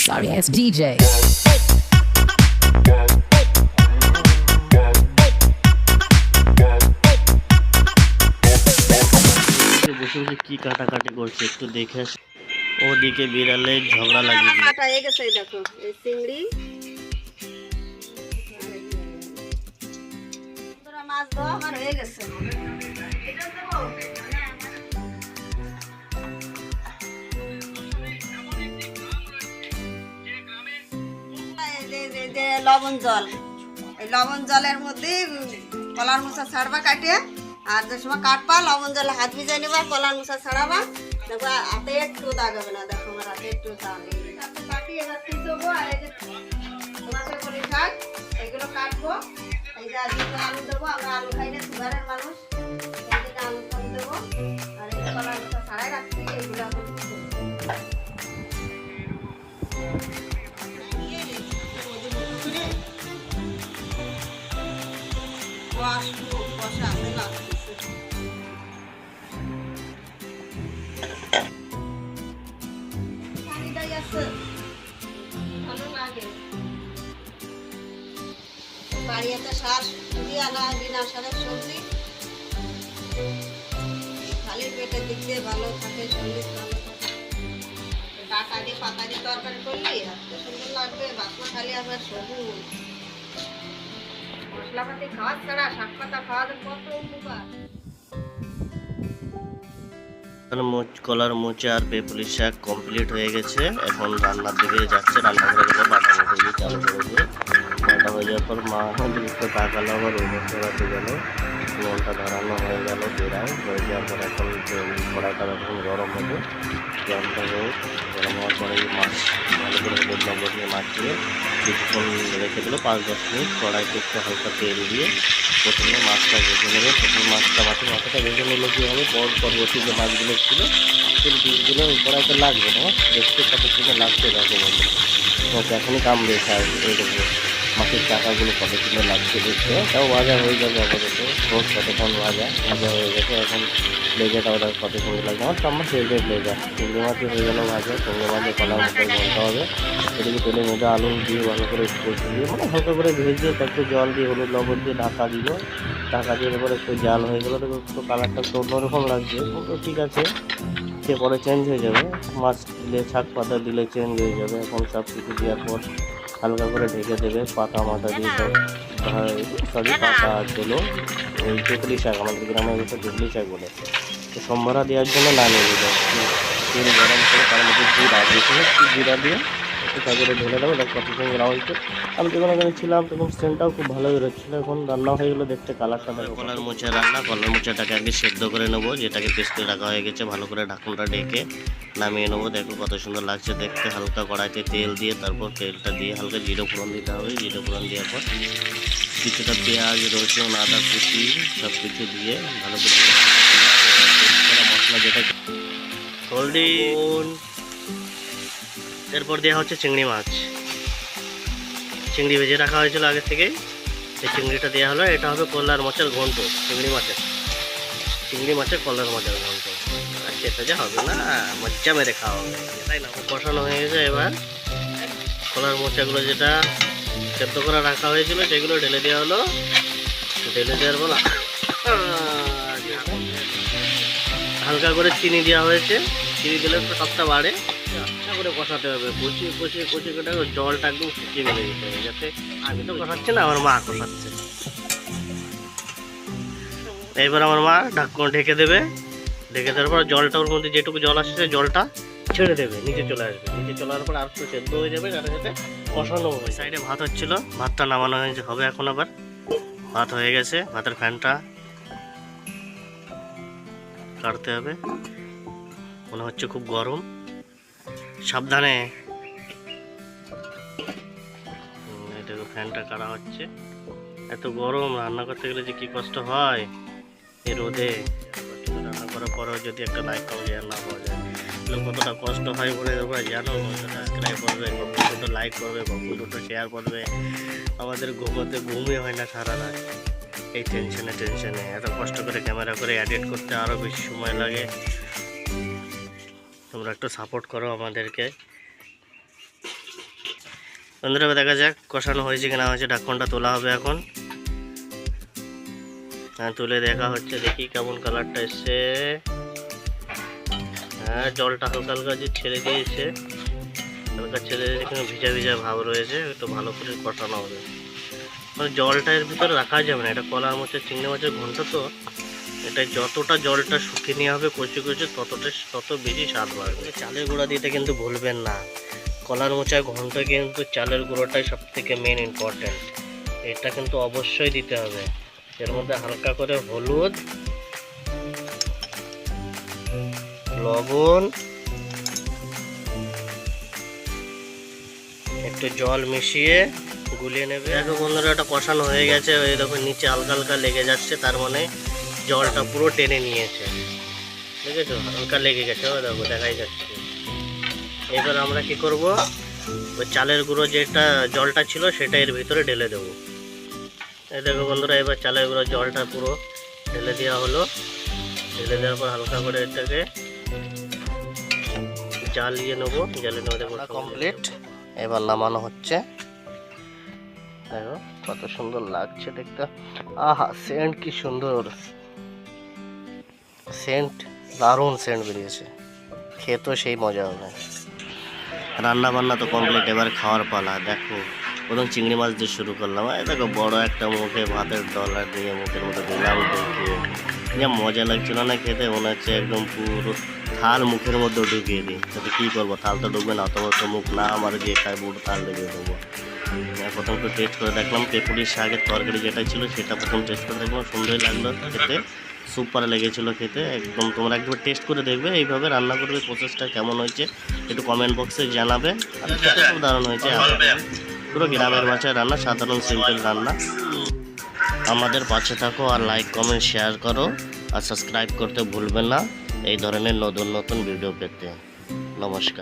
Sorry ass DJ. বসে বসে কি কাটাকাটি করছে একটু দেখে আসি। ওদিকে বিড়ালে ঝগড়া লাগিয়ে দিল। কাটা হয়ে গেছে, এই দেখো এই চিংড়ি মাছ ধোয়া আমার হয়ে গেছে। লবণ জল, এই লবণ জলের মধ্যে কলার মোচা ছাড়বা কাটিয়ে, আর যে সময় কাটবা লবণ জলে হাত ভিজাই নেবা, কলার মোচা ছাড়াবা, দেখো হাতে একটু দাগাবে না। দেখো আমার হাতে একটু দাগ কাটি এবার ঠিক দেবো। আর এই যে মাছের কলি শাক এগুলো কাটবো। এই যে আজকে আলু দেবো, আমরা আলু খাই না, সুগারের মানুষ, এই যে আলু কম দেবো। আর এই কলার মোচা ছাড়াই রাখছি, এগুলো এখন বাড়িতে সার দিয়ে আনা বিনা সারের সবজি, খালি পেটের দিক দিয়ে ভালো থাকে, শরীর ভালো থাকে। ডাটা দিয়ে পাতা দিয়ে তরকারি করলে এত সুন্দর লাগবে, বাসনা খালি আবার সবুজ। মশলাপাতি খাওয়া ছাড়া শাক পাতা খাওয়া কত উপকার। কলার মোচা আর পেপুলি শাক কমপ্লিট হয়ে গেছে। এখন রান্নার দিকে যাচ্ছে। রান্না করে গেলে বাটা মতো দিয়ে চালু করে দিয়ে বাটা হয়ে যাওয়ার পর মা জিনিসটা তাকালো, আবার ওই মশলাতে গেল, নুনটা ধরানো হয়ে গেল, বেড়ায় হয়ে যাওয়ার পর এখন কড়াইটা এখন গরম হবে। গরমটা হোক, গরম হওয়ার পরে মাছ ভালো করে হলুদ লবণ দিয়ে মাখিয়ে কিছুক্ষণ রেখে দিল 5-10 মিনিট। কড়াইতে একটু হালকা তেল দিয়ে প্রথমে মাছটা ভেজে নেবে। প্রথমে মাছটা মাথাটা ভেজে নিলে কী হবে, পরবর্তী যে মাছগুলো ছিল সেই পিসগুলো কড়াইতে লাগবে না, দেখতে কত সুন্দর লাগছে। দেখো বন্ধু ওকে এখনই কামড়ে খায়, এই দেখবো মাছের চাকাগুলো কত সুন্দর লাগছে দেখতে। তাও ভাজা হয়ে যাবে আপাতত, রোজ কতক্ষণ ভাজা হয়ে গেছে। এখন লেজাটা ওটা কত সুন্দর লাগছে, আমার আমার ফেভারিট লেজা। চিংড়ি মাছই হয়ে গেল ভাজা, চিংড়ি মাছের কলার মতো বলতে হবে। এদিকে তেলের মধ্যে আলু দিয়ে ভালো করে কষে দিয়ে মানে হালকা করে ভেজে একটু জল দিয়ে হলুদ লবণ দিয়ে ঢাকা দিল। ঢাকা দিয়ে এরপরে একটু জাল হয়ে গেলো, দেখো একটু কালারটা একটু অন্যরকম লাগছে, কিন্তু ঠিক আছে, সে পরে চেঞ্জ হয়ে যাবে। মাছ দিলে শাক পাতা দিলে চেঞ্জ হয়ে যাবে। এখন সব কিছু দেওয়ার পর হালকা করে ঢেকে দেবে, পাতা মাথা দিয়ে সব পাতা ছিল ওই পেপুলি শাক, আমাদের গ্রামের ভিতরে পেপুলি শাক বলে। তো সম্ভারা দেওয়ার জন্য নামিয়ে দিল, তেল গরম করে তার মধ্যে জিরা দিয়েছিল, জিরা দিয়ে তারপরে ঢেলে দেবো। দেখ কত সুন্দর হয়েছে। আমি যখন ওখানে ছিলাম তখন সেন্টটাও খুব ভালো বেরোচ্ছিলো। এখন রান্না হয়ে গেলো, দেখতে কালারটা দেখো। কলার মোচা রান্না, কলার মোচাটাকে আগে সেদ্ধ করে নেবো, যেটাকে পেস্ট করে রাখা হয়ে গেছে। ভালো করে ঢাকনটা ঢেকে নামিয়ে নেবো। দেখো কত সুন্দর লাগছে দেখতে। হালকা কড়াইতে তেল দিয়ে তারপর তেলটা দিয়ে হালকা জিরে ফোড়ন দিতে হবে। জিরে ফোড়ন দেওয়ার পর কিছুটা পেঁয়াজ রসুন আদা কুচি সব কিছু দিয়ে ভালো করে মশলা যেটা হলদি, এরপর দেওয়া হচ্ছে চিংড়ি মাছ। চিংড়ি ভেজে রাখা হয়েছিল আগে থেকেই, এই চিংড়িটা দেওয়া হলো। এটা হবে কলার মাছের ঘন্ট, চিংড়ি মাছের কলার মাছের ঘন্ট। আর খেতে যা হবে না, মজ্জা মেরে খাওয়া হবে, তাই না? কষানো হয়ে গেছে। এবার কলার মোচাগুলো যেটা সেদ্ধ করে রাখা হয়েছিল সেগুলো ঢেলে দেওয়া হলো। ঢেলে দেওয়ার পর হালকা করে চিনি দেওয়া হয়েছে। চিনি দিলে তো সবটা বাড়ে। আচ্ছা করে কষাতে হবে, কষিয়ে করে জলটা একদম শুকিয়ে মেলে দিতে হবে, যাতে আমি তো কষাচ্ছি না, আমার মা কষাচ্ছে। এবার আমার মা ঢাকনা ঢেকে দেবে। ঢেকে দেওয়ার পর জলটা ওর মধ্যে যেটুকু জল আসছে জলটা ছেড়ে দেবে, নিচে চলে আসবে। নিচে চলে আসার পর আর একটু সেদ্ধ হয়ে যাবে, যাতে যাতে কষানো হবে। সাইডে ভাত হচ্ছিলো, ভাতটা নামানো হয়েছে হবে এখন। আবার ভাত হয়ে গেছে, ভাতের ফ্যানটা কাটতে হবে। মনে হচ্ছে খুব গরম, সাবধানে। এটাকে ফ্যানটা কাটা হচ্ছে। এত গরম, রান্না করতে গেলে যে কি কষ্ট হয় এই রোদে। রান্না করার পরেও যদি একটা লাইট পাওয়া যায় না পাওয়া যায়, কতটা কষ্ট হয় বলে তোমরা জানো। সাবস্ক্রাইব করবে, দুটো লাইক করবে, দুটো শেয়ার করবে। আমাদের ঘুমই হয় না সারা রাত এই টেনশনে। এত কষ্ট করে ক্যামেরা করে এডিট করতে আরও বেশি সময় লাগে। তোমরা একটু সাপোর্ট করো আমাদেরকে। বন্ধুরা দেখা যাক কষানো হয়েছে কিনা হয়েছে। ঢাকনটা তোলা হবে এখন। হ্যাঁ, তুলে দেখা হচ্ছে, দেখি কেমন কালারটা এসছে। হ্যাঁ, জলটা হালকা হালকা যে ছেড়ে দিয়েছে, হালকা ছেড়ে দিয়েছে, কিন্তু ভিজা ভিজা ভাব রয়েছে। একটু ভালো করে কষানো হবে, মানে জলটা এর ভিতরে রাখা যাবে না। এটা কলার মোচা চিংড়ি মাছের ঘন্ট, তো এটা যতটা জলটা শুকিয়ে নেওয়া হবে কচি কচি, তত বেশি স্বাদ বাড়বে। চালের গুঁড়া দিতে কিন্তু ভুলবেন না। কলার মোচার ঘন্ট কিন্তু চালের গুঁড়োটাই সব থেকে মেন ইম্পর্টেন্ট। এটা কিন্তু অবশ্যই দিতে হবে। এর মধ্যে হালকা করে হলুদ, লবণ, একটু জল মিশিয়ে গুলিয়ে নেবে। দেখো বন্ধুরা, এটা কষানো হয়ে গেছে। ওই দেখো নিচে হালকা হালকা লেগে যাচ্ছে, তার মানে জলটা পুরো টেনে নিয়েছে। দেখেছো, হালকা লেগে গেছে, ওই দেখো দেখাই যাচ্ছে। এবার আমরা কি করব, ওই চালের গুঁড়ো যেটা জলটা ছিল সেটা এর ভিতরে ঢেলে দেবো। এই দেখো বন্ধুরা, এবার চালের গুঁড়ো জলটা পুরো ঢেলে দেওয়া হলো। ঢেলে দেওয়ার পর হালকা করে এটাকে জ্বালিয়ে নেবো। দেখো কমপ্লিট। এবার নামানো হচ্ছে। দেখো কত সুন্দর লাগছে দেখতে। আহা, সেন্ট কি সুন্দর সেন্ট, দারুণ সেন্ট বেরিয়েছে। খেতেও সেই মজা হবে। রান্না বান্না তো কমপ্লিট, এবার খাওয়ার পালা। দেখো প্রথম চিংড়ি মাছ দিয়ে শুরু করলাম। এই দেখো বড় একটা মুখে ভাতের ডলার দিয়ে মুখের মধ্যে দিলাম, ঢুকিয়ে যা মজা লাগছিল না খেতে, মনে হচ্ছে একদম পুরো থাল মুখের মধ্যে ঢুকিয়ে দিই। তাতে কী করবো, থাল তো ঢুকবে না, অত বড় তো মুখ না আমার, যে খায় পুরো থাল ঢুকিয়ে দেবো। প্রথম তো টেস্ট করে দেখলাম, পেঁপুড়ির শাকের তরকারি যেটা ছিল সেটা প্রথম টেস্ট করে দেখলাম, সুন্দরই লাগলো খেতে, সুপার লেগেছিলো খেতে একদম। তোমরা একবার টেস্ট করে দেখবে, এইভাবে রান্না করবে। প্রসেসটা কেমন হয়েছে একটু কমেন্ট বক্সে জানাবে। আর খেতে খুব দারুণ হয়েছে। পুরো গ্রামের বাসায় রান্না, সাধারণ সিম্পল রান্না। আমাদের পাশে থাকো আর লাইক কমেন্ট শেয়ার করো, আর সাবস্ক্রাইব করতে ভুলবেন না এই ধরনের নতুন নতুন ভিডিও পেতে। নমস্কার।